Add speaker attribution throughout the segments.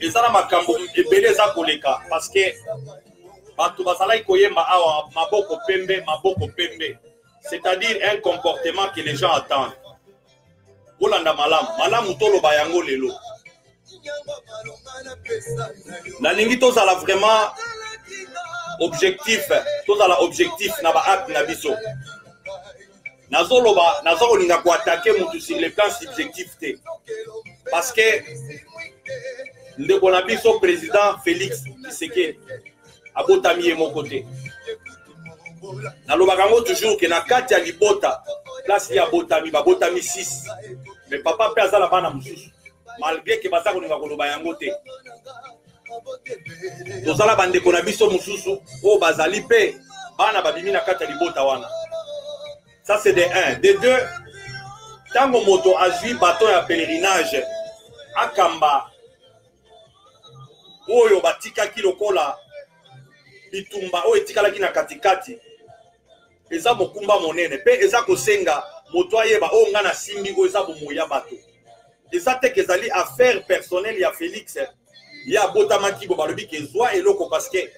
Speaker 1: ezala makambo ebele eza koleka parce que bato bazalaki koyemba awa maboko pembe, c'est-à-dire un comportement que les gens attendent. Bolanda malamu toloba yango lelo. Nalingi tozala vraiment objectif, tozala objectif na ba acte na biso. Nazoloba nazolinga ko attaquer mutu sur le plan subjectif te. Parce que ndeko na biso président Félix Tshisekedi abotami mon côté. Nalobaka ngo toujours que na kati ya libota place ya botami babotami 6 mais papa pe azala bana mususu malgré que baza kolinga koloba yango te. Tozala bandeko na biso mususu o bazali pe bana babimi na kati ya libota wana. Ça c'est de 1. De 2, tango moto azui bateau ya pèlerinage akamba oyo batika kilokola bitumba oyo etikalaki na katikati eza mokumba monene pe eza kosenga moto ayeba oyo nga na simbi oyo eza bomoya bato eza te kezali affaire personnelle ya Félix ya botamaki bo balobi ke zwa eloko parce que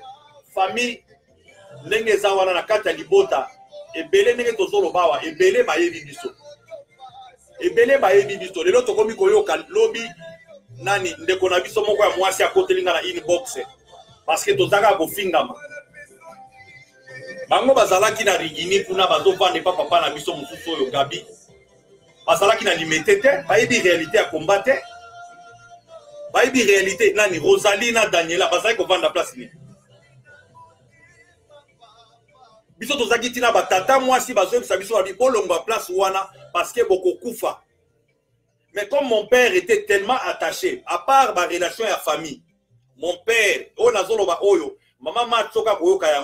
Speaker 1: famille ndenge eza wana na kati ya libota ebele ndenge tozoloba awa ebele bayebi biso lelo tokomi koyoka lobi nani ndeko na biso moko ya mwasi akotelinga na inbox parce que tozaka kofingama bango bazalaki na rigini kuna bazovande papa na biso mususu oyo Gabi bazalaki na limité te bayebi réalité ya combat te bayebi réalité nani Rosalie na Daniela bazalaki kovanda place ni biso tozaki tina batata mwasi bazoyebisa biso babi bolongwa place wana parce que bokokufa. Mais comme mon père était tellement attaché, à part ma relation à la famille, mon père,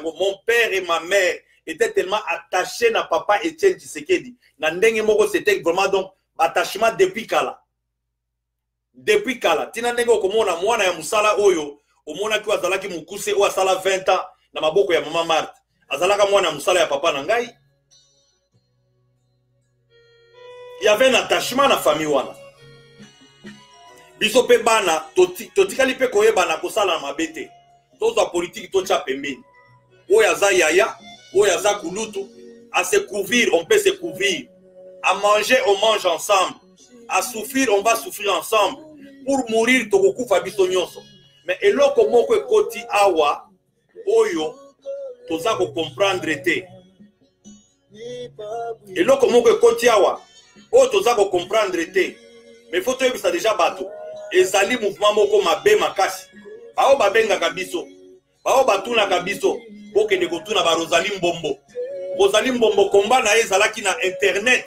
Speaker 1: mon père et ma mère étaient tellement attachés na papa Etienne Tshisekedi. C'était vraiment donc attachement depuis Kala. Depuis Kala. Tina ndenge okomona mwana ya musala oyo, omona ki azalaki mukuse o asala 20 ans na maboko ya mama Marthe. Azalaka mwana ya musala ya papa na ngai. Il y avait un attachement à la famille wana. Biso pe bana totikali pe koyeba na kosala mabete. Toza politique tocha pembeni. Oya za yaya, oya za kulutu, à se couvrir, on peut se couvrir. À manger, on mange ensemble. À souffrir, on va souffrir ensemble. Pour mourir, tokokufa biso nyonso. Mais eloko moko ekoti awa oyo toza ko comprendre te. Eloko moko ekoti awa oyo toza ko comprendre te. Mais faut te bisa déjà bato. Ezali mouvement moko mabe makasi. Bao babenga biso. Bao batuna biso. Boke ne kotuna ba Rosalie Mbombo. Rosalie Mbombo komba na ezalaki na internet.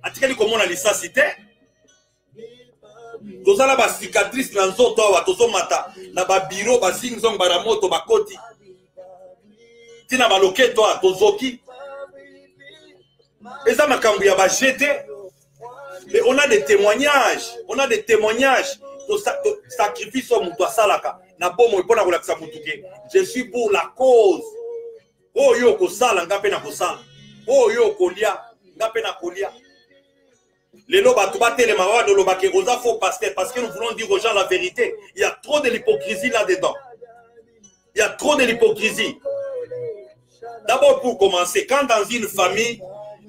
Speaker 1: Atikali komona lisasi te. Tozala ba cicatrice na nzoto awa tozomata na ba bureau ba singzong baramoto bakoti. Tina ba loketo a tozoki. Eza makambu ya ba jeté. Mais on a des témoignages, sacrifice au mutu asalaka na bomo ipona kolakisa mutuke. Je suis pour la cause. Oh yo kosala ngape na kosala. Oh yo kolia ngape na kolia. Lelo batu batele mawa de lobake oza faux pasteur parce que nous voulons dire aux gens la vérité. Il y a trop de l'hypocrisie là-dedans. Il y a trop de l'hypocrisie. D'abord pour commencer, quand dans une famille,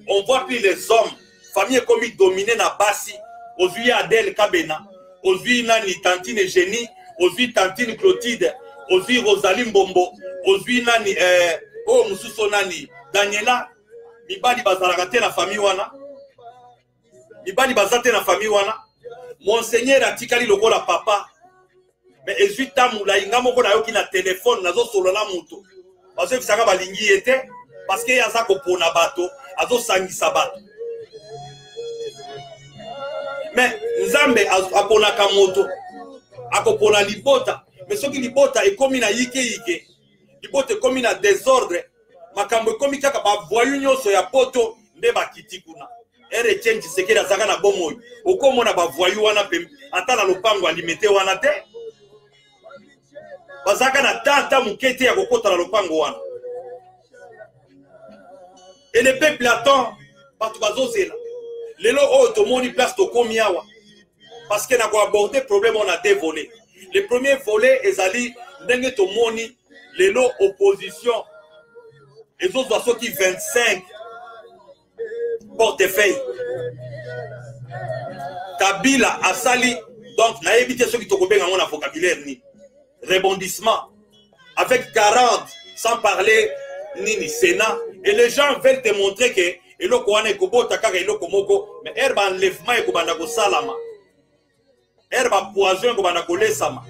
Speaker 1: on voit plus les hommes famille comme dominée na basi, aujourd'hui Adèle Kabena, aujourd'hui nani tantine Génie, aujourd'hui tantine Clotilde, aujourd'hui Rosalie Mbombo, aujourd'hui nani oh mususo nani Daniela, mibali bazalaka te na famille wana. Mibali bazate na famille wana. Monseigneur atikali lokola papa. Mais ezui tamula inga moko na yoki na téléphone nazo solola mutu. Bazo bisaka balingi ete parce que yaza ko pona bato, azo sangisa bato. Mais Nzambe aponaka moto akopona libota mais soki libota ekomi na yike libota ekomi na désordre makambo ekomi kaka ba voyu nyonso ya poto nde bakiti kuna ere change sekera zaka na bomoyo okomona ba voyu wana pe ata na lopango alimete wana te bazaka na tata mukete ya kokota na lopango wana et le peuple attend batu bazozela. Lelo o tomoni place to komi awa parce que na ko aborder problème on a dévolé. Le premier volet ezali ndenge tomoni lelo opposition les autres oiseaux qui 25 portefeuille Kabila asali donc na évité ceux qui te coupent dans mon vocabulaire ni rebondissement avec 40 sans parler ni Sénat et les gens veulent te montrer que eloko wana ekobota kaka eloko moko mais herba enlèvement ekobanda ko salama herba poison ekobanda ko lesama.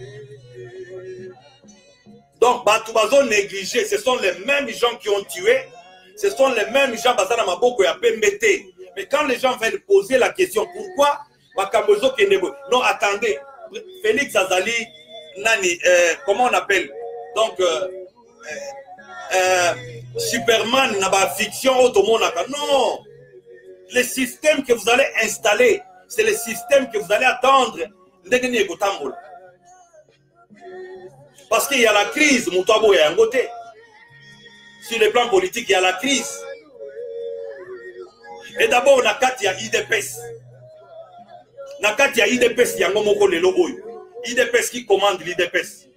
Speaker 1: Donc batu bazo négligé, ce sont les mêmes gens qui ont tué, ce sont les mêmes gens bazana maboko ya pembete. Mais quand les gens veulent poser la question pourquoi Bakambozo Kenebo, non attendez, Félix Azali nani comment on appelle donc Superman n'a pas fiction automonaka. Non, le système que vous allez installer, c'est le système que vous allez attendre. Parce qu'il y a la crise, Moutabo est un côté. Sur le plan politique, il y a la crise. Et d'abord, on a 4 IDPS. On a 4 IDPS, il y a un moko lelo oyo. IDPS qui commande l'IDPS.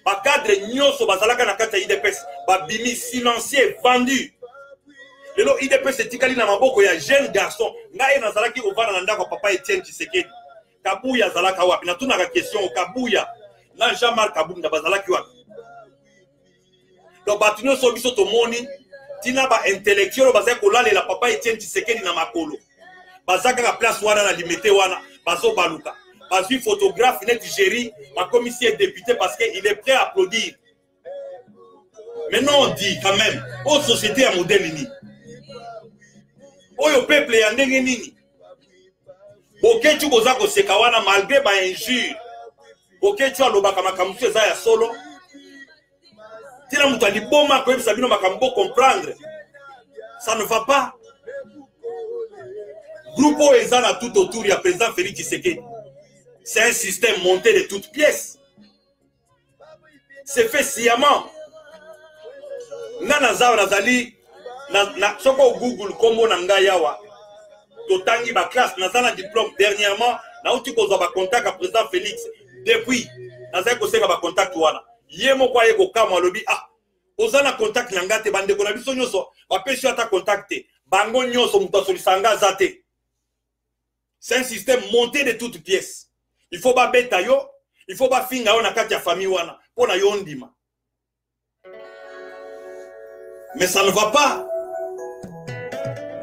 Speaker 1: Ba cadre nyoso bazalaka na 4 IDPS. Ba bimi silencieux, vendu. Lelo IDPS etikali na maboko ya jeune garçon. Ngaye nazalaki ovana na ndako papa Etienne Tshisekedi. Kabuya zalaka wapi? Na tuna ka question Kabuya. Na Jean-Marc Kabunda bazalaki wapi? Donc batunyo so biso to moni tina ba intellectuel bazaka kolala la papa Etienne Tshisekedi na makolo. Bazaka ka place wana na limité wana bazo baluka. Bazu photographe net géri ma commissaire député parce qu'il est prêt à applaudir. Maintenant on dit quand même aux sociétés à modèle ni. Oyo peuple ya ndenge nini? Boketu bozako sekawana malgré ba injure. Boketu alobaka makambo eza ya solo. Tina mutu aliboma ko yebisa bino makambo comprendre. Ça ne va pas. Groupe Oezana tout autour, il y a président Félix Tshisekedi. C'est un système monté de toutes pièces. C'est fait sciemment. Nana Zawa Nazali, soko Google Kombo Nangayawa, Totangi ba classe, Nazana diplôme dernièrement, na uti ko za ba contact à président Félix. Depuis, Nazali ko seka ba contact wana. Yemo kwa yeko kama lobi ah, ozana contact nangate bande ko na biso nyoso, ba peshi ata contacter. Bango nyoso muto solisanga zate. C'est un système monté de toutes pièces. Il faut pas bêta yo, il faut pas finga yo na kati ya famille wana, pona yo ndima. Mais ça ne va pas.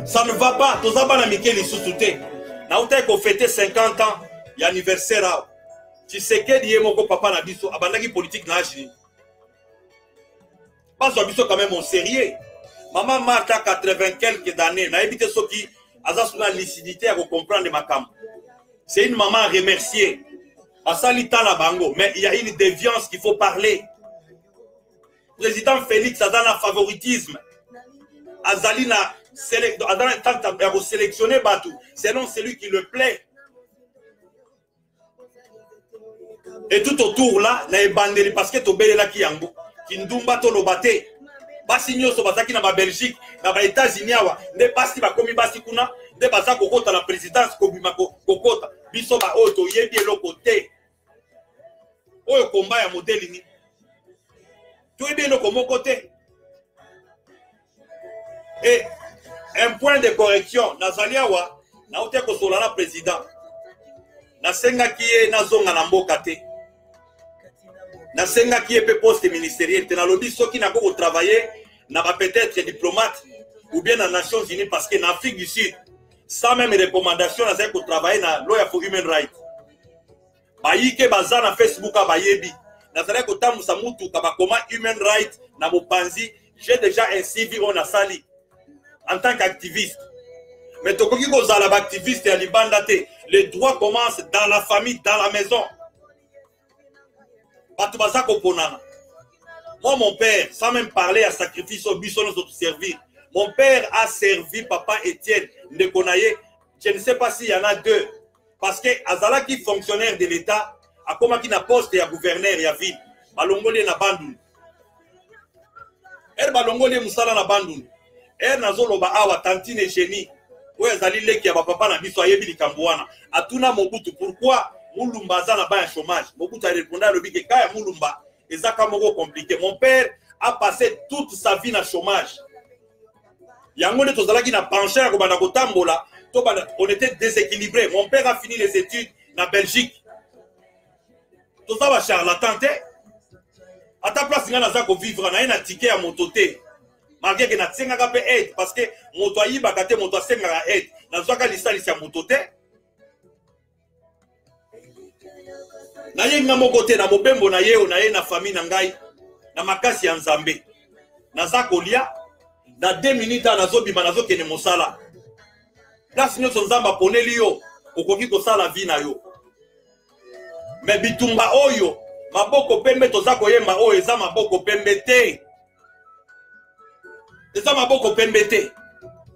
Speaker 1: Ça ne va pas. Tozaba na Mikeli Sousouté. Na uta ko fêter 50 ans, y anniversaire. Tshisekedi yemoko papa na biso, abandaki politique na Chine. Pas so biso quand même au sérieux. Maman Martha 80 quelques années, na évité ce qui a la lucidité à comprendre ma cam. C'est une maman à remercier. Asalita la bango, mais il y a une déviance qu'il faut parler. Président Félix a dans favoritisme. Azalina a sélectionné Batou selon celui qui le plaît. Et tout autour là, na ebandeli parce que tobele la ki yango, ki ndumba to lobate. Basi nyoso bazaki na ba Belgique, na ba États-Unis awa, ne basi ba komi basi kuna, de baza kokota la présidence kobima kokota, biso ba oto yebi eloko te. Oyo komba ya modèle ni. Tu es bien le côté. Et un point de correction, Nazaliawa, na ote ko solana président. Na senga kiye na zonga na mboka te. Na senga kiye pe poste ministériel te na lobi soki na ko travailler na ba peut-être diplomate ou bien na Nations Unies parce que en Afrique du Sud sans même recommandation na ko travailler na lawyer for human rights. Bayike baza na Facebook bayebi. Nazala ko tamusa mutu kabakoma human rights na mopanzi, j'ai déjà un CV on a sali en tant qu'activiste. Mais tokoki ko zala ba activiste ya libanda te. Les droits commencent dans la famille, dans la maison. Moi, mon père, sans même parler à sacrifice au but, sans nous servir, mon père a servi papa Etienne Ndekonaye. Je ne sais pas s'il y en a deux. Parce que Azala qui est fonctionnaire de l'État, a comme qui n'a poste et à gouverneur et à ville. Balongole na bandun. Er balongole musala na bandun. Er nazolo ba awa tantine génie. Où est Zali qui a papa na biso ayebi likambouana. Atuna Mobutu, pourquoi Moulumba za na ba un chômage. Beaucoup a répondu à l'objet que Kaya Moulumba est compliqué. Mon père a passé toute sa vie dans le chômage. Yango ne tozalaki na penché ya kobanda kotambola, on était déséquilibré. Mon père a fini les études na Belgique. Tout ça va charlatan te. À ta place nga naza ko vivre na ina ticket ya mototé. Malgré que na tsengaka pe aide parce que moto ayibaka te moto asengaka aide. Nazwaka lisalisi ya mototé. Na ye nga moko te na mobembo na ye na ye na famille na ngai na makasi ya Nzambe. Naza kolia na 2 minutes nazobima nazokende mosala. Place nyonso Nzambe aponeli yo okoki kosala vie na yo. Mais bitumba oyo maboko pembe toza koyemba oyo eza maboko pembe te. Eza maboko pembe te.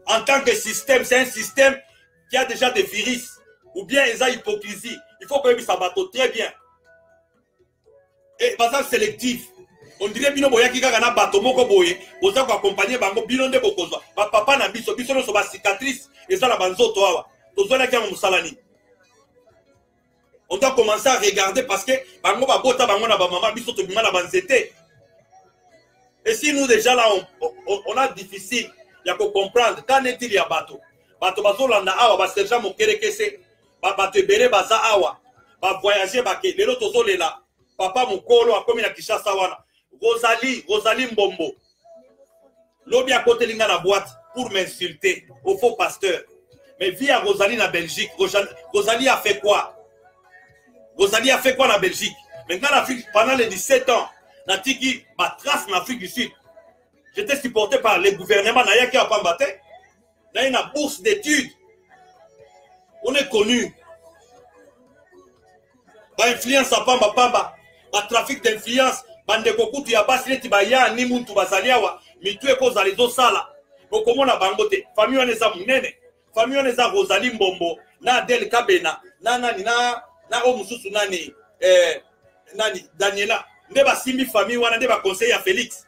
Speaker 1: En tant que système, c'est un système qui a déjà des virus ou bien eza hypocrisie. Il faut que ça bateau très bien. Et bazar sélectif. On dirait bino boyaki kaka na bato moko boye, boza ko accompagner bango bino nde bokozwa. Ba papa na biso biso no so ba cicatrice eza la banzoto awa. Tozona ki ya musalani. On doit commencer à regarder parce que bango ba bota bango na ba maman biso to bima na banzete. Et si nous déjà là on a difficile ya ko comprendre quand est-il ya bato. Bato bazolanda awa ba sergent mokerekese. Ba bato ebele baza awa. Ba voyager ba ke lelo tozolela. Papa mukolo akomi na Kishasa wana. Rosalie Mbombo. Lobi a côté linga na boîte pour m'insulter au faux pasteur. Mais via Rosalie na Belgique. Rosalie a fait quoi? Rosalie a fait quoi en Belgique? Maintenant, pendant les 17 ans, Natiki ma trace en Afrique du Sud. J'étais supporté par le gouvernement Nayaki à Pambate. N'a une bourse d'études. On est connu. Par influence à Pamba, par trafic d'influence. Bande kokutu ya basi leti baya ni muntu bazaliawa mitwe ko za lezo sala bokomona bangote famille oneza munene famille oneza Rosalie Mbombo na Adel Kabena na nani na o mususu nani nani Daniela nde basimbi famille wana nde ba conseiller ya Félix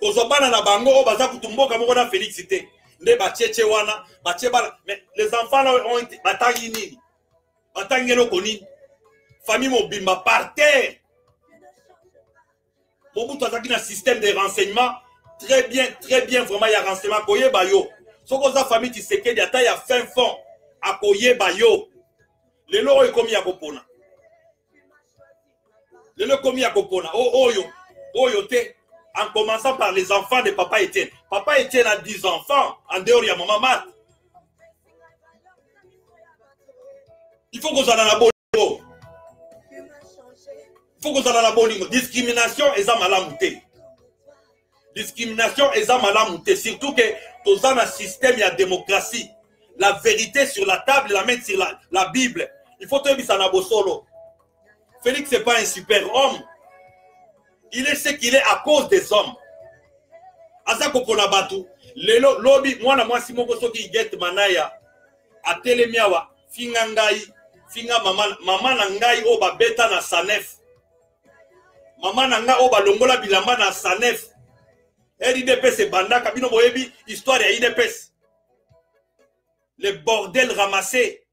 Speaker 1: kozobana na bango o baza kutumboka moko na Félix te nde ba cheche wana ba chebala mais les enfants là ont batangi nini batangelo konini famille mobimba par terre. Mobutu azaki na système de renseignement très bien vraiment il y a renseignement koyeba yo. Soko za famille Tshisekedi ata ya fin fond akoyeba yo. Lelo oyo komi ya kopona. Lelo komi ya kopona. Oyo te en commençant par les enfants de papa Etienne. Papa Etienne a 10 enfants en dehors ya maman Mat. Il faut qu'on soit dans la bonne. Il faut que ça dans la bonne ligne. Discrimination et ça malamouté. Discrimination et ça malamouté. Surtout que dans un système, il y a démocratie. La vérité sur la table, la mettre sur la Bible. Il faut te dire ça na solo. Félix n'est pas un super homme. Il est ce qu'il est à cause des hommes. Azako Konabatu. Lelo lobby, moi si mon soki get manaya. A telemiawa. Fingangai. Finga maman nangai oba beta na sanef. Maman nanga oba longola bilamba na sanef. RIDPS bandaka bino boyebi histoire ya IDPS. Le bordel ramassé.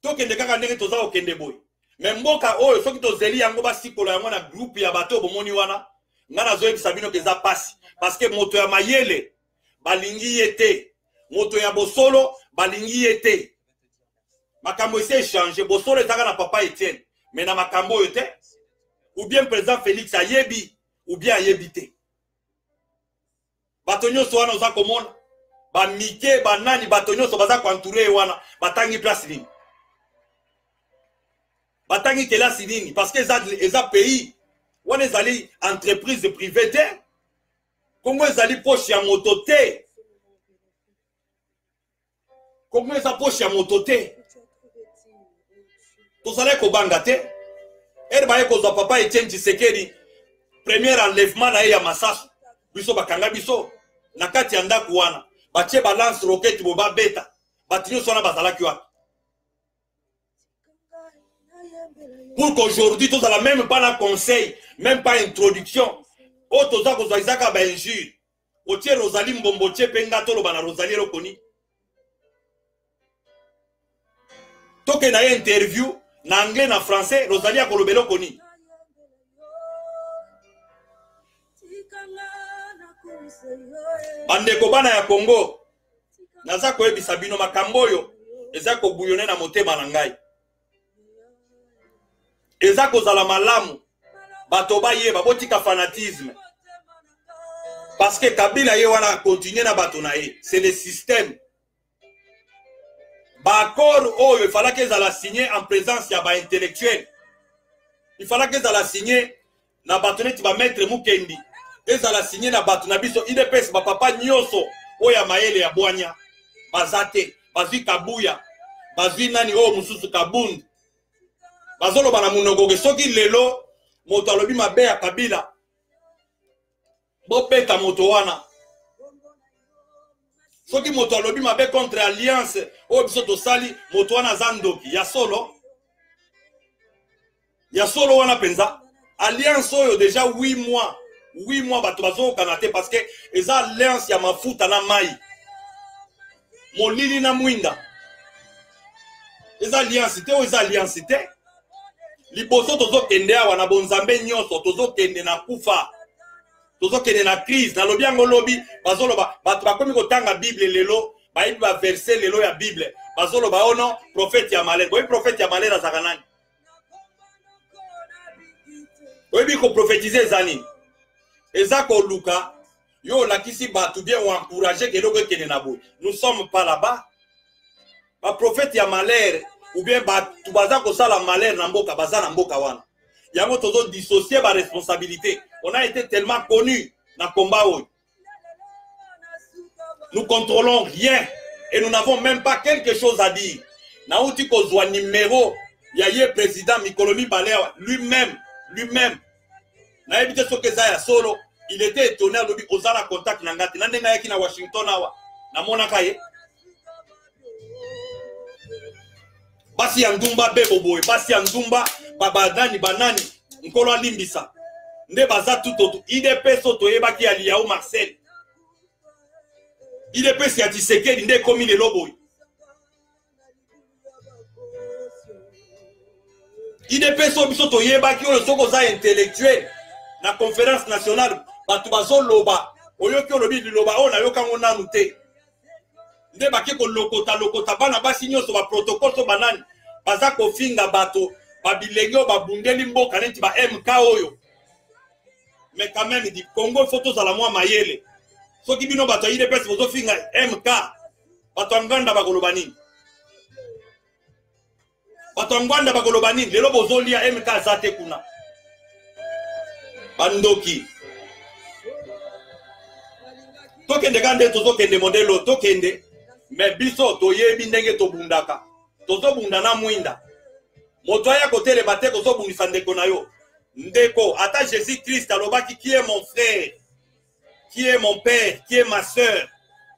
Speaker 1: Tokende kaka ndenge toza okende boy. Mais mboka oyo soki tozeli yango basikola yango na groupe ya bato bomoni wana ngana zoyebisa bino keza pasi parce que moto ya mayele balingi yete. Moto ya bosolo balingi yete. Makambo ese échanger bosolo ezaka na papa Etienne mais na makambo yote ou bien président Félix ayebi ou bien ayebite. Batonyo so wana oza komona ba mike ba nani batonyo so baza kwantouré wana batangi place nini. Batangi kelasi nini parce que eza pays wana ezali entreprise privée te. Kongo ezali poche ya moto te. Comment ça poche à mototé? Tout ça là kobanga te. Elle va ko papa Etienne Tshisekedi premier enlèvement na ya Masasu. Biso bakanga biso na kati ya ndako wana. Batie balance roquette boba beta. Batinyo sona bazalaki wa. Pour qu'aujourd'hui tout ça la même pas la conseil, même pas introduction. O toza ko za isaka ba injure. Otie Rosalie Mbombo tie penga tolo bana Rosalie lokoni. Bozoke na interview na anglais na français Rosalia kolobelo koni. Bandeko bana ya Congo naza koyebisa bino makambo oyo eza ko bouillonner na motema na ngai. Eza kozala malamu bato bayeba botika fanatisme. Parce que Kabila ye wana continuer na bato na ye, c'est le système. Ba accord oyo il fallait qu'ils la signer en présence ya ba intellectuel. Il fallait qu'ils la signer na bato neti ba maître Mukendi. Eza la signer na bato na biso IDPS ba papa nyoso oya maele ya bwanya. Bazate, bazwi Kabuya, bazwi nani o mususu Kabund. Bazolo bana munogoge soki lelo moto alobi mabe ya Kabila. Bopeta moto wana. Soki moto alobi mabe contre alliance o biso to sali moto wana zandoki ya solo. Ya solo wana penza. Alliance oyo déjà 8 mois. 8 mois bato bazo kanate parce que eza alliance ya mafuta na mai. Molili na mwinda. Eza alliance te o eza alliance te. Liboso tozo kende awa na bonzambe nyonso tozo kende na kufa. Tozo kende na crise na lobi yango lobi bazoloba bato bakomi kotanga Bible lelo bayibi ba verset lelo ya Bible bazoloba ono prophète ya malheur. Boyi prophète ya malheur azaka nani? Boyi ko prophétiser zani. Eza ko luka yo lakisi bato bien ou encourager que loko kende na bo. Nous sommes pas là-bas. Ba prophète ya malheur ou bien bato baza ko sala malheur na mboka baza na mboka wana. Yango tozo dissocier ba responsabilité. On a été tellement connus dans le combat. Nous contrôlons rien et nous n'avons même pas quelque chose à dire. Naouti kozwa numéro yaye président Mikolomi Balea lui-même na ebite sokeza ya solo il était étonné lobi ozala contact na ngati na ndenga yaki na Washington awa na mona kaye basi ya ndumba bebo boy basi ya ndumba babadani banani nkolo alimbisa nde baza tutoto IDPS soto yebaki ya Liao Marcel IDPS ya Tshisekedi nde komi lelo boy IDPS soto yebaki oyo soko za intellectuel na conférence nationale batu bazo loba oyoki olobi liloba o na yokango nanu te nde baki ko lokota bana basi nyonso ba protocole so banani baza ko finga bato babilenge babundeli mboka neti ba MK oyo. Mais quand même, il dit Congo photo à la moi mayele. So qui bino bato ide pesa bozo finga MK. Bato nganda bagolobani. Bato nganda bagolobani lelo bozo lia MK zate kuna. Bandoki. Tokende gande tozo kende modelo tokende. Mais biso toyebi ndenge to bundaka. Tozo bundana mwinda. Moto ya kotele bate kozo bundisa ndeko na yo. Ndeko, ata Jésus-Christ alobaki qui est mon frère, qui est mon père, qui est ma soeur,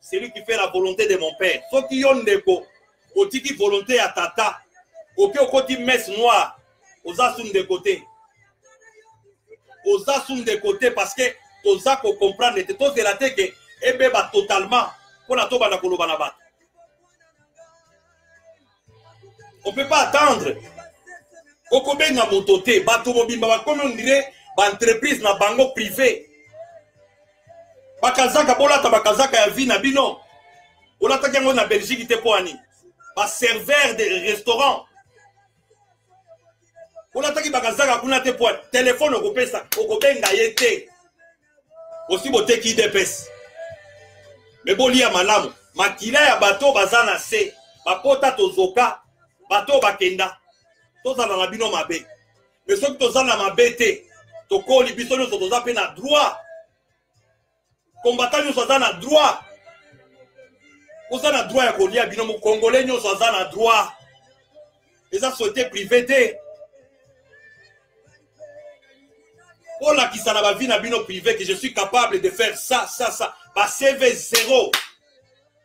Speaker 1: c'est lui qui fait la volonté de mon père. So qui yon ndeko, otiki volonté à tata, oke okoti messe noire, oza soum de côté. Oza soum de côté parce que toza ko comprendre te to zelate que ebeba totalement pour to bana koloba na bat. On peut pas attendre. Okobenga motote bato mobimba ba comme on dirait ba entreprise na bango privé bakazaka bolata bakazaka ya vie na bino olata kango na Belgique te poani ba serveur de restaurant olata ki bakazaka kuna te poani téléphone okopesa okobenga yete aussi boteki IDPS mais bolia malamu makila ya bato bazana se bakota tozoka bato bakenda tozala na bino mabe mais soki tozala na mabe te tokoli biso nyonso toza pe na droit combattant nyonso aza na droit oza na droit ya kolia bino mokongolais nyonso aza na droit eza société privée te olakisa na bavi na bino privé que je suis capable de faire ça ba CV 0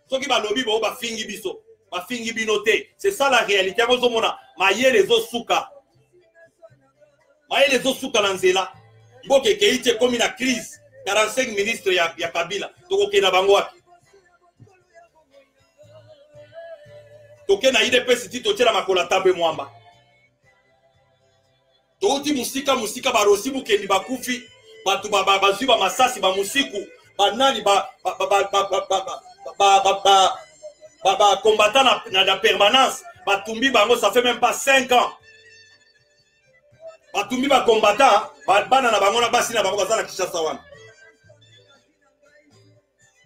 Speaker 1: soki balobi bo bafingi biso bafingi binote. C'est ça la réalité. Mayele zo suka nanzela. Mboke keite komi na crise. 45 ministres ya Kabila. Toko kena bango wapi. toke na IDPS ti totiela makola tambe mwamba touti musika barosi bukendi bakufi batu bazwi bamasasi bamusiku banani combattant na permanence batumbi bango, ça fait même pas 5 ans batumbi combattant bana na bango na basi na bango bazala Kinshasa wana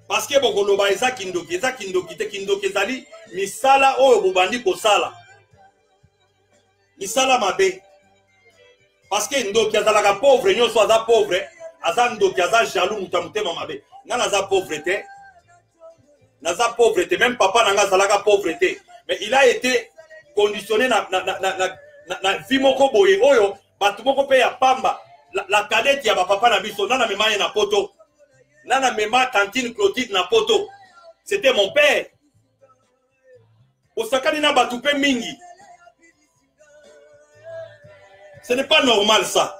Speaker 1: parce que bokoloba eza kindoki te kindoki ezali misala oyo bobandi kosala misala mabe parce que ndoki azalaka pauvre nyonso aza pauvre aza ndoki aza jaloux muta mutema mabe nga naza pauvreté même papa nanga azalaka pauvreté mais il a été conditionné na vie moko boye oyo batu moko pe ya pamba la cadette ya papa na biso nana mema ye na poto nana mema cantine Clotilde na poto c'était mon père osakani na batu pe mingi. Ce n'est pas normal ça.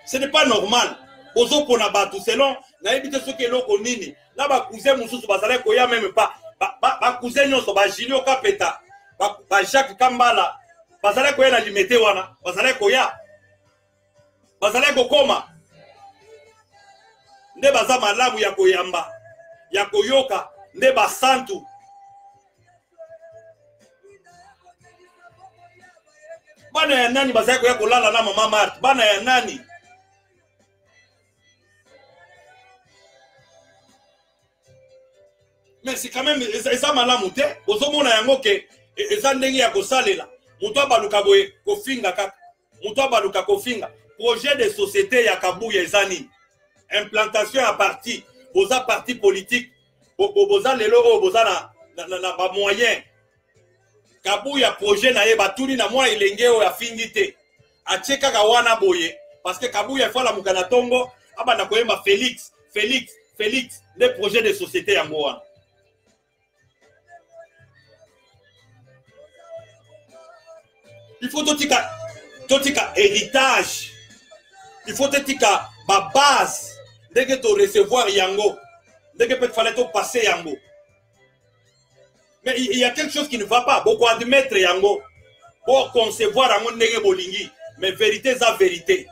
Speaker 1: Ce n'est pas normal. Ozo pona batu selon na ebite soki eloko nini na ba cousin mususu bazala koya même pas ba cousin nyonso ba Julio Kapeta ba Jacques Kambala bazala koya na limete wana bazala koya bazala kokoma nde baza malamu ya koyamba ya koyoka nde basantu bana ya nani bazala koya kolala na mama Marthe bana ya nani. Mais c'est quand même ça malamu te ozomona yango ke eza ndenge ya kosalela muto abaluka boye kofinga kaka muto abaluka kofinga projet de société ya Kabuya ezani implantation à parti boza parti politique boza lelo o boza na ba moyen Kabuya projet na ye batuni na mwa ilenge o ya fingi te acheka ka wana boye parce que Kabuya fala mukana tongo abana koyema Félix les projets de société ya ngoa. Il faut totika héritage. Il faut totika ma base. Dès que tu recevoir yango, dès que peut fallait passer yango. Mais il y a quelque chose qui ne va pas. Beaucoup admettre yango, pour concevoir yango nenge bolingi. Mais vérité c'est vérité.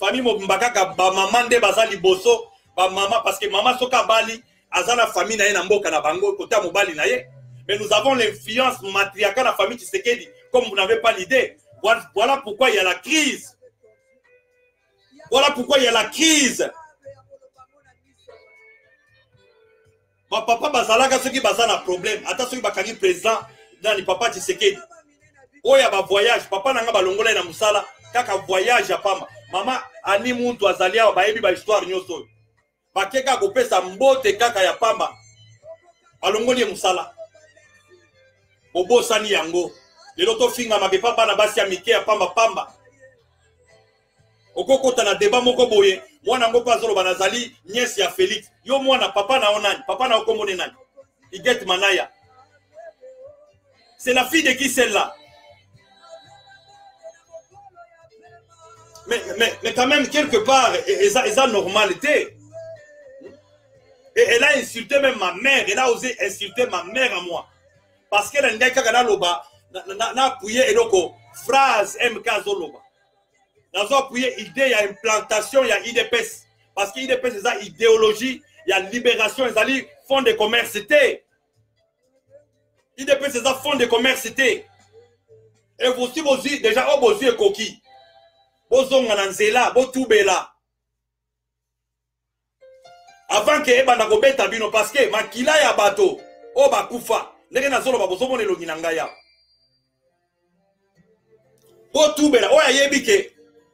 Speaker 1: Famille mombaka ka ba maman de bazali boso, ba maman parce que maman soka bali azana famille na ye na mboka na bango côté mobali na ye. Mais nous avons l'influence matriarcale de la famille Tshisekedi. Comme vous n'avez pas l'idée, voilà pourquoi il y a la crise. Voilà pourquoi il y a la crise. Ma papa bazalaka ceux qui bazana un problème. Attends ceux qui bakagi président dans le papa Tshisekedi. Oh ya ba voyage, papa nanga balongola na musala, kaka voyage ya pamba. Mama ani muntu azalia ba yebi ba histoire nyoso. Bakeka kopesa mbote kaka ya pamba. Balongoli musala. Obo sani yango. Lelo to finga mabepa bana basi ya mike ya pamba. Okokota na débat moko boye, mwana ngo pazolo banazali nièce ya Félix. Yo mwana papa na onani, papa na okomone nani. Iget Manaya. C'est la fille de qui celle-là? Mais quand même quelque part, eza normalité. Et elle a insulté même ma mère, elle a osé insulter ma mère à moi. Parce qu'elle a une gars loba n'a appuyé eloko phrase MK Zoloba. N'a appuyé idée, il y a implantation, il y a IDPS. Parce que IDPS c'est ça idéologie, il y a libération, ils allaient fond de commerce IDPS c'est ça fond de commerce Et vous aussi déjà au bosu et coquille. Bozonga nanzela, botubela. Avant que ebanda ko beta bino parce que makila ya bato o bakufa. Ndenge nazolo babozomona elongi na ngaya. Botubela oya yebike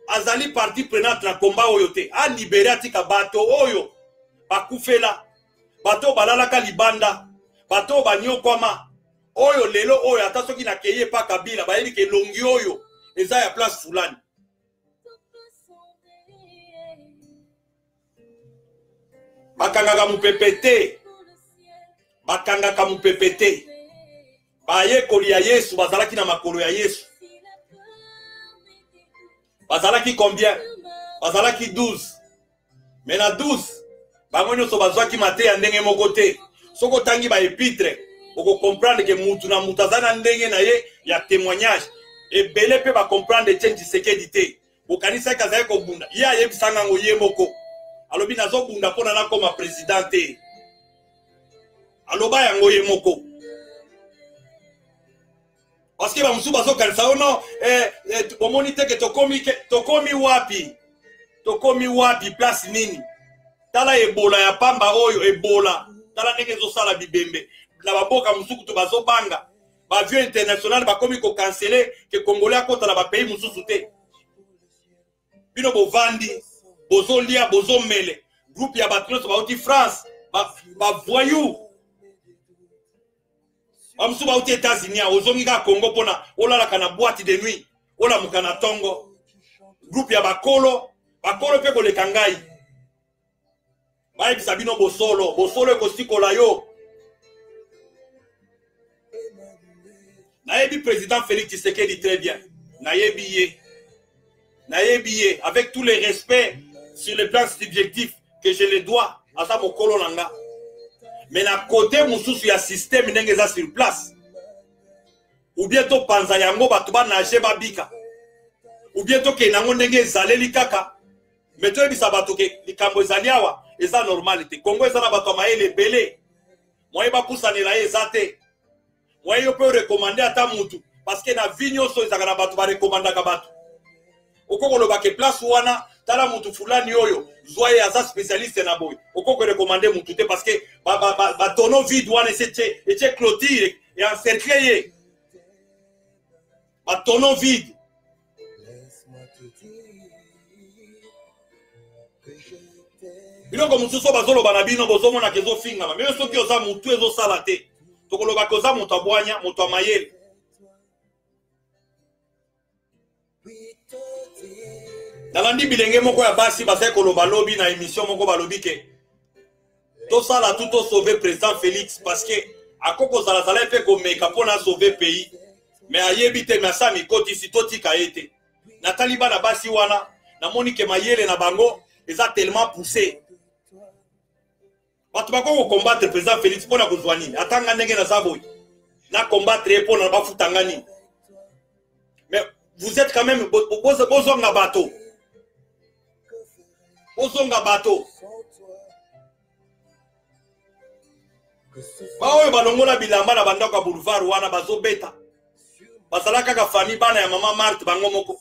Speaker 1: azali parti prenante na combat oyo te. A libérer atika bato oyo bakufela. Bato balalaka libanda. Bato banyokwama. Oyo lelo oyo ata soki na keye pa Kabila ba yebike longi oyo eza ya place fulani. Bakangaka mupepete. Baye koli ya Yesu bazalaki na makolo ya Yesu. Bazalaki combien? Bazalaki 12. Mais na 12 bango nyonso bazwaki mate ya ndenge moko te. Soko tangi ba epitre Oko comprendre que mutu na mutazana ndenge na ye ya témoignage. Et belé pe ba comprendre change sécurité. Bokanisa kazaye ko bunda. Ya yebisanga ngo ye moko. Alobi nazo bunda pona na koma présidente. Aloba yango ye moko. Parce que ba musu bazo kanisa ono omonite ke tokomi wapi. Tokomi wapi place nini. Tala Ebola ya pamba oyo Ebola. Tala ndenge zo sala bibembe. Na baboka musuku to bazo banga. Ba vieux international ba komi ko canceler ke Congolais akota na ba pays mususu te. Bino bovandi, bozo lia, bozo mele. Groupe ya batnos ba oti France, ba voyou. Amsu ba oti États-Unis, ozongi ka Congo pona olala kana boîte de nuit, ola mukana tongo. Groupe ya bakolo pe ko le kangai. Ba ebisa bino bosolo ko sikola yo. Nayebi président Félix Tshisekedi très bien. Nayebi avec tous les respects sur le plan subjectif que je le dois à ça mon kolonanga. Mais na côté mususu ya système ndenge za sur place. Ou bien to panza yango batu ba naje babika. Ou bien to ke nango ndenge zaleli kaka. Mais to ebisa batu ke likambo ezaliawa eza normalité. Congo eza na batu maele belé. Moye ba pusanela ezate. Moye yo peut recommander ata mutu parce que na vigno so ezaka na batu ba recommander ka batu. Okoko lo bake place wana tala mutu fulani oyo zoye aza spécialiste na boy. Okoko recommander mutu te parce que ba tono vide wana et clôture et encercler. Ba tono vide. Biloko mutu so bazolo bana bino bozo mona kezo finga ma. Mais soki oza mutu ezo sala te. Tokolo bakoza mutu abwanya, mutu amayele. Nalandi bilenge moko ya basi basai koloba lobi na émission moko balobi ke to sala tout to sauver président Félix parce que akoko sala sala fait ko meka pona sauver pays mais ayebi te masa mi koti si to tika ete Nathalie bana basi wana na moni ke mayele na bango eza tellement poussé batu bako combattre président Félix pona kozwa nini atanga ndenge na zaboy na combattre pona ba futanga nini mais vous êtes quand même bozonga bateau. Ozonga bateau. Baoyo balongola bilamba na bandako boulevard wana bazobeta. Bazalaka ka famille bana ya mama Marthe bango moko.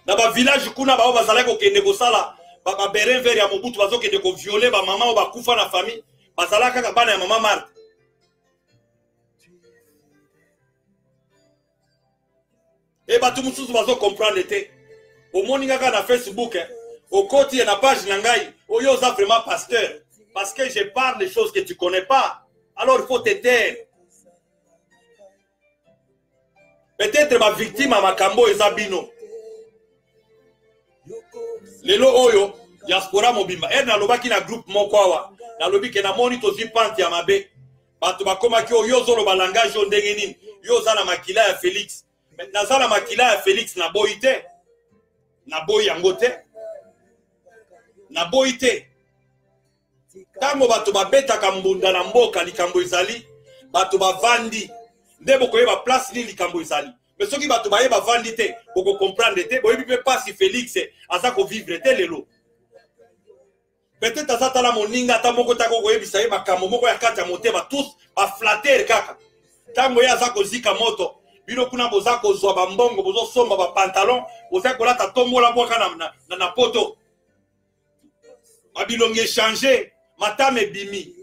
Speaker 1: Na ba village kuna bao bazalaka kokende kosala ba beren vert ya Mobutu bazokende ko violer ba mama o bakufa na famille. Bazalaka ka bana ya mama Marthe. Et batu mususu bazo comprendre te. Au moninga na Facebook, au côté na page nangai, oyo za vraiment pasteur. Parce que je parle des choses que tu connais pas. Alors il faut te taire. Peut-être ma victime à makambo ezabino. Lelo oyo diaspora mobimba. Na lobaki na groupe moko awa. Na lobi ke na moni to zipanti ya mabe. Batu bakoma ki oyo zo lo balangage o ndenge nini. Yo za na makila ya Félix. Nazala makila ya Félix na boite. Na boy yango te. Na boy te. Tango batu babeta kambunda na mboka likambo ezali, batu bavandi. Ndebo koyeba place ni likambo ezali. Mais soki batu bayeba vandi te, boko comprendre te, boyebi pe pas si Félix aza ko vivre te lelo. Peut-être azata la moninga ta moko tako koyebisa ye makambo moko ya kati ya motema tous ba flatter kaka. Tango ya aza ko zika moto. Bino kuna boza ko zwa ba mbongo bozo somba ba pantalon boza ko lata tombola boka na poto babilongi changer matame bimi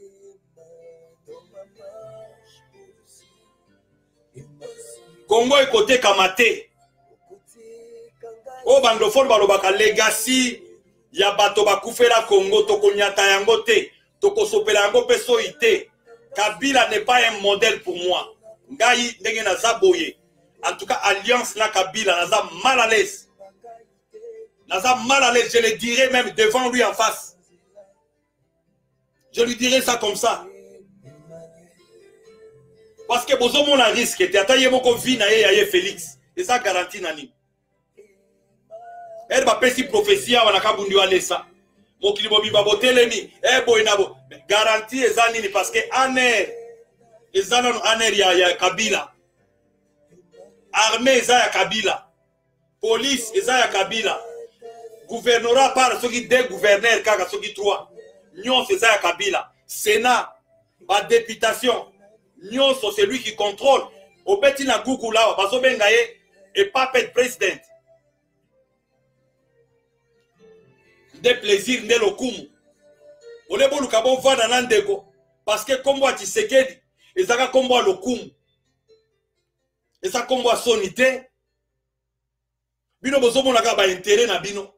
Speaker 1: Congo ekote kamate o bandophone balobaka legacy ya bato bakufela Congo tokonyata yango te tokosopela yango peso ite. Kabila n'est pas un modèle pour moi. Ngai ndenge na zaboye. En tout cas alliance na Kabila naza mal à l'aise. Naza mal à l'aise, je le dirai même devant lui en face. Je lui dirai ça comme ça. Parce que bozo mon risque te ataye moko vi na ye ya Félix. Et ça garantie nani. Elle va pesi prophétie wana kabundi wa lesa. Mokili bobi babotelemi boy nabo. garantie eza nini parce que aner eza nano aner ya Kabila, armée eza ya Kabila, police eza ya Kabila, gouvernorat par soki 2 gouverneurs kaka soki 3 nyonso eza ya Kabila, Sénat ba députation nyonso c'est lui qui contrôle. Obeti na Google là bazobenga ye et puppet president de plaisir ne lokumu ole boluka bo vana na ndeko parce que kombo a Tshisekedi ezaka kombo a lokumu eza kombo a sonité bino bozomona ka ba intérêt na bino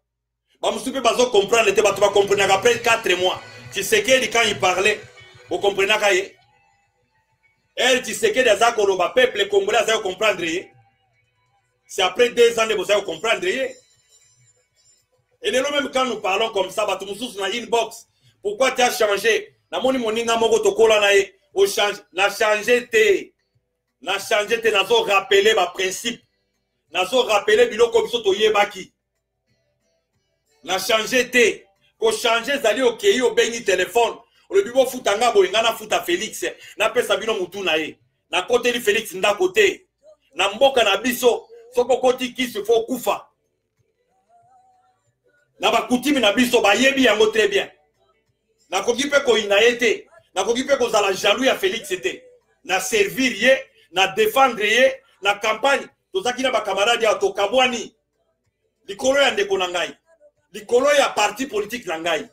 Speaker 1: ba musupe bazo comprendre te bato ba comprendre après 4 mois Tshisekedi quand il parlait vous comprenez ka ye elle Tshisekedi aza koloba peuple congolais aza comprendre ye c'est après 2 ans de vous allez comprendre ye. Et même quand nous parlons comme ça, tu me na inbox. Pourquoi tu as changé? Na moni moninga moko tokola na ye, o change, na changé te. Na changé te nazo rappeler ba principe. Nazo rappeler biloko biso to yebaki. Na changé te. Ko changer zali okei o bengi téléphone. O le bibo futanga bo ngana futa Félix. Na pesa bino mutu na ye. Na côté li Félix nda côté. Na mboka na biso, soko koti kisi fo kufa. Na ba kutimi na biso ba yebi yango très bien. Na koki pe ko inaete, na koki pe ko zala jaloux ya Félix était. Na servir ye, na défendre ye, na campagne, tozaki na ba camarade ya to kabwani. Likolo ya ndeko na ngai. Likolo ya parti politique na ngai.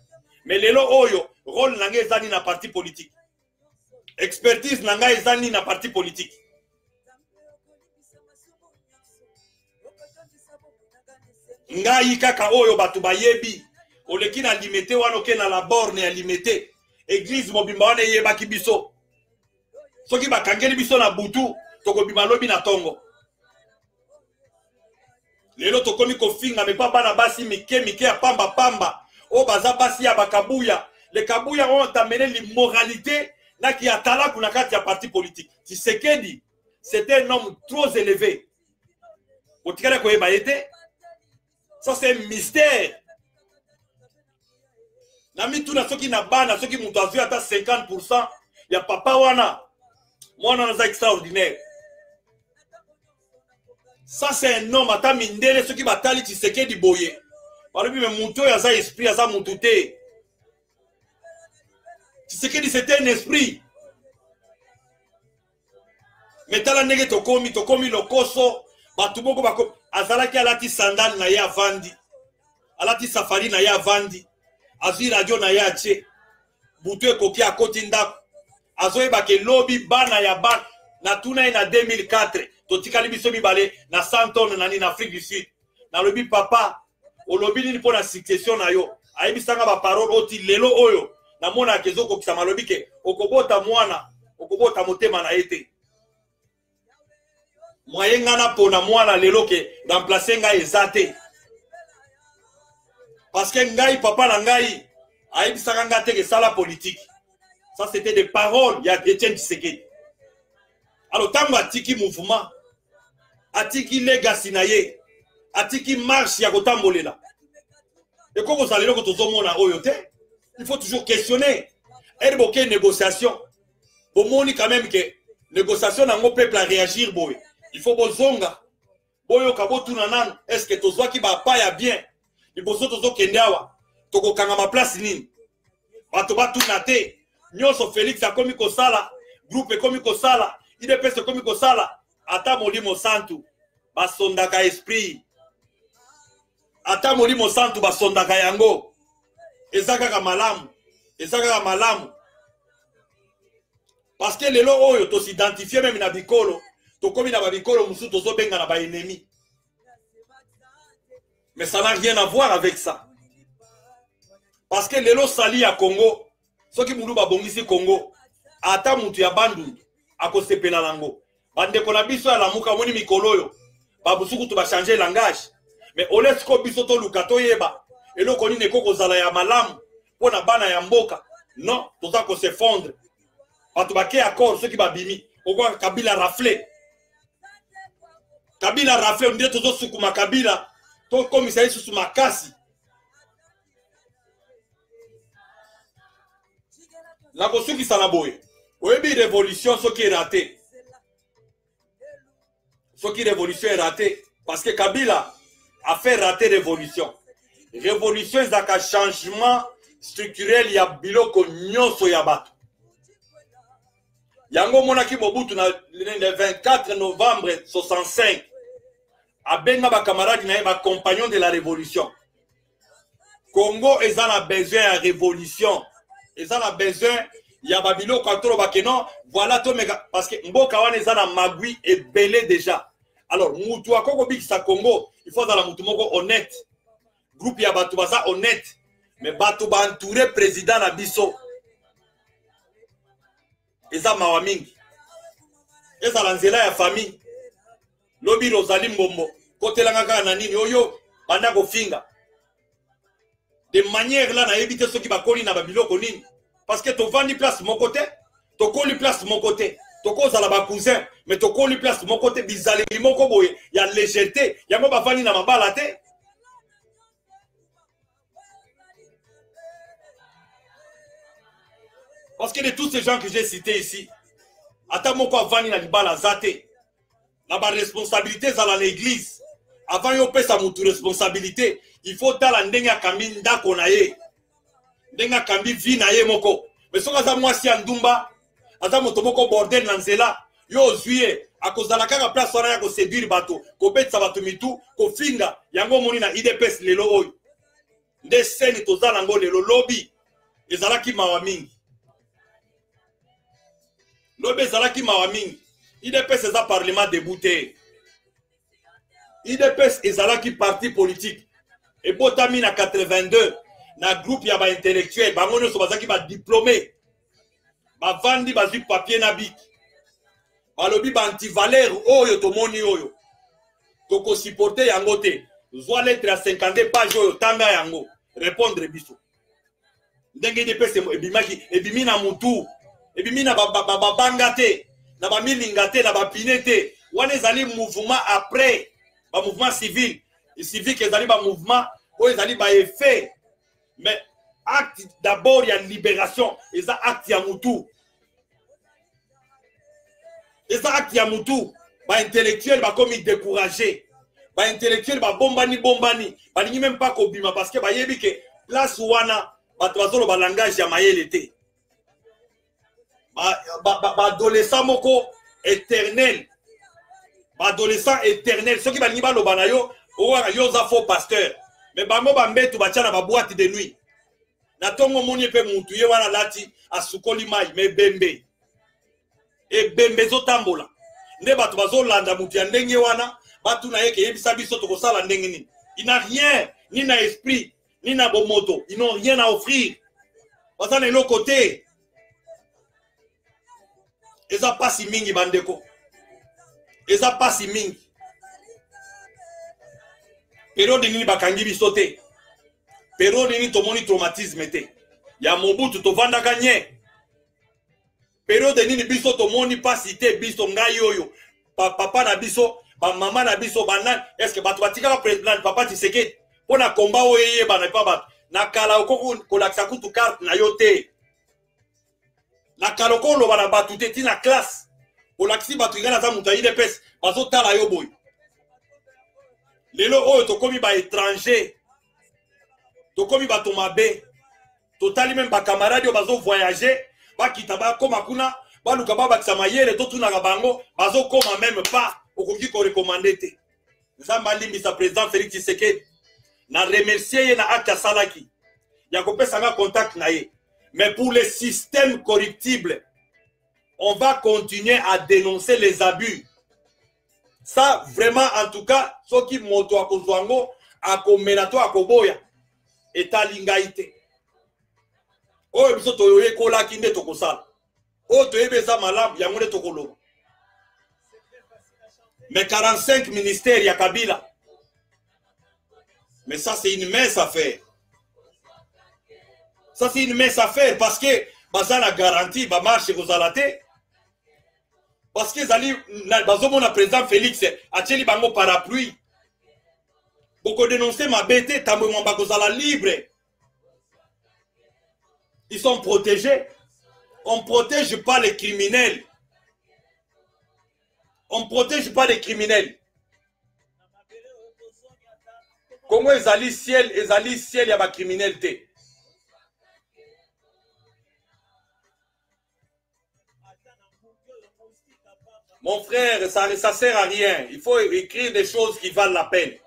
Speaker 1: Mais lelo oyo, rôle na ngai ezani na parti politique. Expertise na ngai ezani na parti politique. Ngai kaka oyo batu bayebi oleki na limité wana ke na la borne ya limité église mobimba wana yebaki biso soki bakangeli biso na butu tokobima lobi na tongo lelo tokomi kofinga me pa bana basi mike ya pamba o baza basi ya bakabuya les kabuya ont amené l'immoralité na ki atala kuna kati ya parti politique. Tshisekedi c'était un homme trop élevé otikala ko yeba yete. Ça c'est un mystère. Nami tuna soki na bana soki mutu azui ata 50% ya papa wana mwana naza extraordinaire. Ça c'est un homme ata mindele soki batali Tshisekedi boye. Balobi me mutu ya za esprit aza mutu te. Tshisekedi c'était un esprit. Metala nege tokomi lokoso batu boko bako azalaki alati sandal na ya vandi alati safari na ya vandi azui radio na ya che butu ekoki akoti ndako azoyeba ke lobi bana ya bana na tuna na 2004 totikali biso mibale na 100 tonnes na Afrique du Sud na lobi papa olobi nini pona succession na yo ayebisanga ba parole oti lelo oyo na mona kezo kokisa malobi ke okobota mwana okobota motema na ete moyen ngana pona mwana lelo ke remplacer ngai ezate parce que ngai papa na ngai ayebisaka nga te ke sala politique. Ça c'était des paroles ya Etienne Tshisekedi. Alors tango atiki mouvement atiki legacy na ye atiki marche ya kotambolela et ko kozalelo ko tozomona oyo te il faut toujours questionner et boké négociation bomoni quand même que négociation nango peuple a réagir boye. Il faut bozonga boyo kabotu nanan est-ce que tozwaki ba pa ya bien liboso tozo kendawa toko kanga ma place nini bato batu na te nyonso Félix akomi ko sala groupe komi ko sala IDPS komi ko sala ata molimo santu basondaka esprit ata molimo santu basondaka yango ezaka malamu parce que lelo oyo to s'identifier même na bikolo to komi na babikolo musu tozo benga na ba ennemi. Mais ça n'a rien à voir avec ça. Parce que lelo sali ya Congo, soki mulu babongisi Congo, ata mutu ya bandu akosepela lango. Bande kona biso ya lamuka moni mikolo yo. Babusuku to ba changer langage. Mais olesko biso to lukato yeba. Eloko nini koko zala ya malamu pona bana ya mboka. Non, toza ko se fondre. Batu bake accord soki babimi, okwa Kabila rafle. Kabila rafle ndie tozo sukuma Kabila to komisa yesu suma kasi La kosu qui s'en a boye. Oui, révolution, ce qui est raté. Ce qui révolution est raté. Parce que Kabila a fait rater révolution. Révolution, c'est un changement structurel. Il y a biloko nyoso ya bato. Yango monaki Mobutu le 24 novembre 65. Abenga ba camarade na ba compagnon de la révolution. Congo ils ont besoin de révolution. Ils ont besoin il y a babilo katoro bakeno voilà to mega parce que mboka wana ils ont magui et belé déjà. Alors mutu akoko bikisa Congo, il faut dans la mutu moko honnête. Groupe ya batu baza honnête. Mais batu ba entouré président na biso. Ils ont mawamingi. Ils ont lanzela ya famille. Lobi Rosalie Mbombo. Côté la ngaka na nini oyo banda ko finga. De manière là na éviter ceux qui va coller na babiloko nini. Parce que tu vends place mon côté, tu colles place mon côté. Tu causes à la cousin, mais tu colles place mon côté bizarre mon koboye. Il y a légèreté, il y a mo ba vani na mabalate. Parce que de tous ces gens que j'ai cités ici, ata moko vani na libala zate. La responsabilité dans l'église. Avant yo pesa mutu responsabilité, il faut tala ndenga kambi ndako na ye. Ndenga kambi vi na ye moko. Mais soka za mwasi andumba, aza moto moko bordel na nzela, yo zuye akozala kaka place wana ya ko séduire bato, ko betsa bato mitu, ko finga, yango moni na IDPS lelo oyo. Nde seni tozala ngo lelo lobby ezalaki mawa mingi. Lobby ezalaki mawa mingi. IDPS eza parlement débouté. IDPS ezalaki parti politique. Et botami na 82 na groupe ya ba intellectuel bango nyonso bazaki ba diplômé. Ba vandi bazui papier na bik. Balobi ba anti-valeur oyo tomoni oyo. Toko supporter yango te. Zwa lettre à 52 pages oyo tanga yango. Répondre biso. Ndenge IDPS ebimaki ebimi na mutu. Ebimi na babanga te. Na ba milinga te na ba pinete. Wana ezali mouvement après. Ba mouvement civil. Et civique ezali ba mouvement ou ezali ba effet. Mais acte d'abord il y a libération. Et ça acte ya mutu. Et ça acte ya mutu. Ba intellectuel ba comme découragé. Ba intellectuel ba bombani. Ba lingi même pas kobima parce que ba yebi ke place wana ba twazolo ba langage ya mayele te. Ba adolescent moko éternel. Adolescent éternel. Ceux qui va niba lobana yo, yo za faux pasteur. Mais bango bambe tu bacha na ba boîte de nuit. Na tongo moni pe mutu ye wana lati asukoli mai me bembe. E bembe zo tambola. Nde batu bazo landa mutu ya ndenge wana, batu na yeke yebisa biso to kosala ndenge nini. Il n'a rien, ni na esprit, ni na bomoto. Ils n'ont rien à offrir. Baza na l'autre côté. Eza pasi mingi bandeko. Eza pasi mingi. Période nini bakangi biso te. Période nini tomoni traumatisme te. Ya Mobutu to vanda kanye. Période nini biso tomoni pasi te biso ngai oyo. Papa na biso, ba mama na biso banan. Est-ce que batu batika ba président papa Tshisekedi pona komba oyeye bana pa bat. Na kala okoko kolakisa kutu carte na yo te. Na kaloko lo bana batu te tina classe. Olakisi batu ngana za muta IDPS bazo tala yo boy. Lelo oyo to komi ba étranger. To komi ba to mabe. Totali même ba camarade yo bazo voyager, ba kitaba koma kuna, ba luka ba bakisa mayele to tuna ka bango, bazo koma même pas okoki ko recommander te. Nzamba limbisa président Félix Tshisekedi. Na remercier ye na acte salaki. Ya kopesa nga contact na ye. Mais pour les systèmes corruptibles, on va continuer à dénoncer les abus. Ça, vraiment, en tout cas, ceux qui montent à Kozwango, à Komenato, à Koboya, et à Lingaïté. Oh, biso toyoye kola kinde tokosala. Oh, toyebe za malam, yamone tokolo. Mais 45 ministères, ya Kabila. Mais ça, c'est une mince affaire. Ça, c'est une mince affaire parce que baza la garantie, ba marche kozalate. Parce que zali bazomona na président Félix ateli bango parapluie. Boko dénoncer ma bête tambo mwamba kozala libre. Ils sont protégés. On ne protège pas les criminels. On ne protège pas les criminels. Comment ils allaient ciel, il y a ma criminalité. Mon frère, ça ne sert à rien. Il faut écrire des choses qui valent la peine.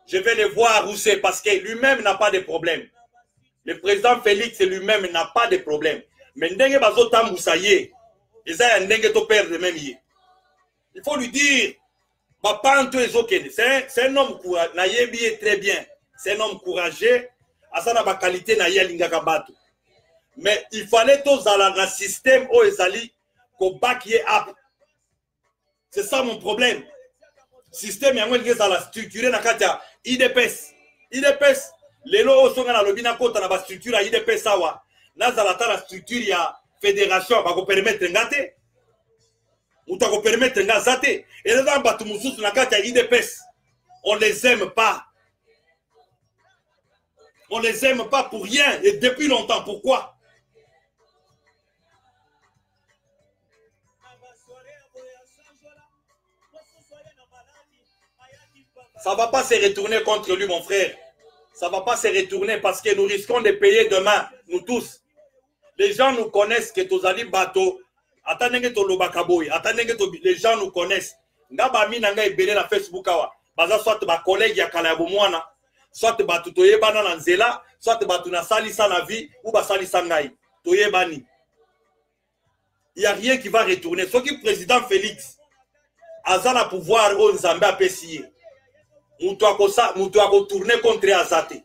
Speaker 1: Je vais les voir où c'est parce que lui-même n'a pas de problème. Le président Félix lui-même n'a pas de problème. Mais ndenge bazotambu ça y est. Il faut lui dire, c'est un homme courageux, très bien. C'est un homme courageux. Asana ba qualité na yelingaka bato. Mais il fallait tous dans le système où ils allaient qu'on back up. C'est ça mon problème. Système yango ngeza la structure na katia IDPS. IDPS lelo osonga na lobina kota na ba structure ya IDPS sawa. Na za la structure ya fédération ba ko permettre ngate. Ou ta ko permettre ngazate. Et là dans batu mususu na katia IDPS. On les aime pas. On les aime pas pour rien et depuis longtemps. Pourquoi? Ça ne va pas se retourner contre lui, mon frère. Ça ne va pas se retourner parce que nous risquons de payer demain, nous tous. Les gens nous connaissent que Tozali Bato. Attendez que les gens nous connaissent. Ngabami nanga ebele na Facebook awa. Baza soit ba collègue ya kala ya bomwana, soit ba tutoyebana na nzela, soit ba tuna salisa na vie ou ba salisa ngai. Toyebani. Il n'y a rien qui va retourner. Ce qui président Félix azala pouvoir au Nzambe apesiye. Moutou a tourné contre Azate.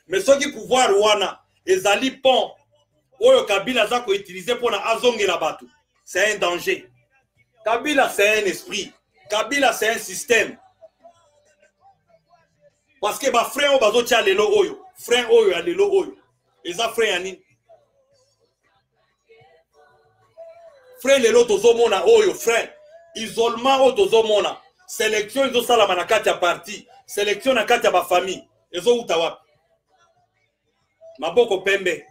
Speaker 1: Mais ce qui pouvoir wana, ezali pont, oyo Kabila za ko utiliser pour na azonge la batu. C'est un danger. Kabila c'est un esprit. Kabila c'est un système. Parce que ba frère o bazo tia lelo oyo, frère oyo ya lelo oyo. Eza frère yani. Frère lelo tozomona oyo frère. Isolement o tozomona. Sélection izo sala manakati ya parti, sélection na kati ya ba famille, ezo uta wapi? Maboko pembe.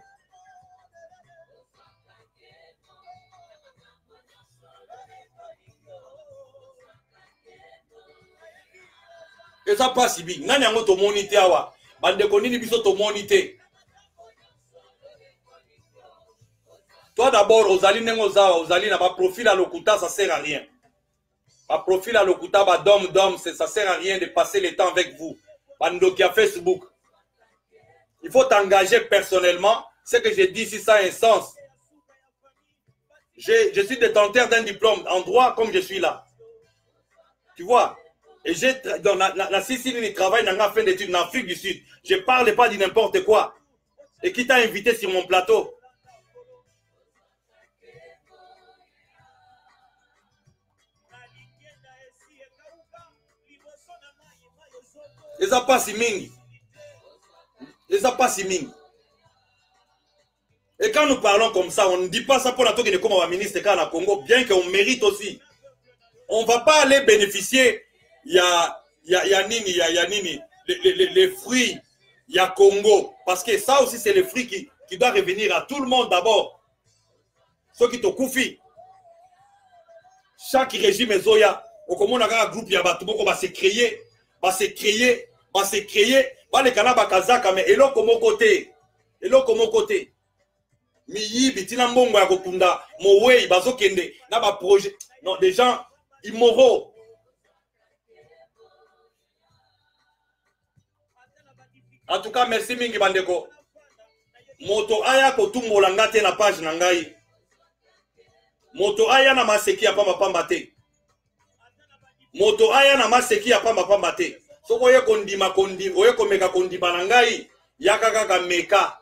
Speaker 1: Eza pasi bi, nani yango to monite awa? Bande konini biso to monite. Toi d'abord, ozali nengo zawa, ozali na ba profil à lokuta, ça sert à rien. Un profil à l'Okuta, d'homme, ça sert à rien de passer le temps avec vous. Bandokia Facebook. Il faut t'engager personnellement. Ce que j'ai dit ici, ça a un sens. Je suis détenteur d'un diplôme en droit comme je suis là. Tu vois? Et j'ai dans la Sicile, il travaille dans la fin d'études en Afrique du Sud. Je ne parle pas de n'importe quoi. Et qui t'a invité sur mon plateau? Et ça passe mingi. Et ça passe mingi. Et quand nous parlons comme ça, on ne dit pas ça pour la toque de comme un ministre au Congo, bien qu'on mérite aussi. On ne va pas aller bénéficier, il y a nini, les fruits, il y a Congo. Parce que ça aussi, c'est les fruits qui doivent revenir à tout le monde d'abord. Ceux qui te koufient. Chaque régime est zoya. Au Congo, on a un groupe, il y a va se créer. Va se créer, va les canabas kazaka, mais et l'autre comme côté. Miyi, bitina mbongo ya kokunda, mowei, bazo kende, na ba projet. Non, des gens immoraux. En tout cas, merci mingi bandeko. Moto aya kotumbola ngate na page na ngai. Moto aya na maseki ya pamba te. Moto aya na maseki ya pamba te. Soko ye kondima oye komeka kondima na ngai yaka kaka meka.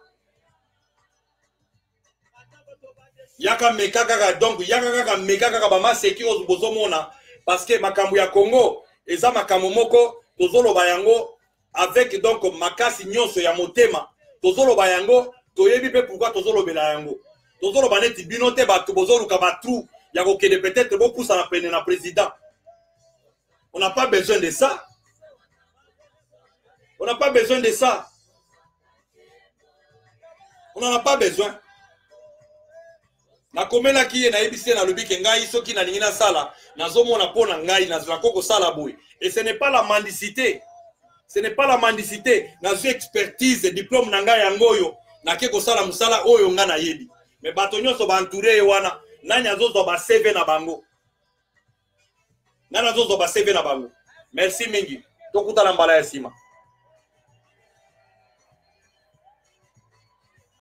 Speaker 1: Yaka meka kaka donc yaka kaka meka kaka ba maseki ozobozomona parce que makambo ya Congo eza makambo moko tozoloba yango avec donc makasi nyonso ya motema tozoloba yango toyebi pe pourquoi tozolobela yango. Tozoloba neti bino te batu bozoluka ba trou ya kokende peut-être beaucoup ça na pene na président. On n'a pas besoin de ça. On n'a pas besoin de ça. On n'en a pas besoin. Na komela ki na ebisi na lobi ke ngai soki na lingina sala nazomona pona ngai nazako ko sala boy. Et ce n'est pas la mendicité. Ce n'est pas la mendicité. Nazo expertise diplôme na ngai yangoyo na ke ko sala musala oyo nga na yebi. Mais bato nyonso ba entouré wana nani azozo ba CV na bango. Nani azozo ba CV na bango. Merci mingi. Tokuta na mbala ya sima.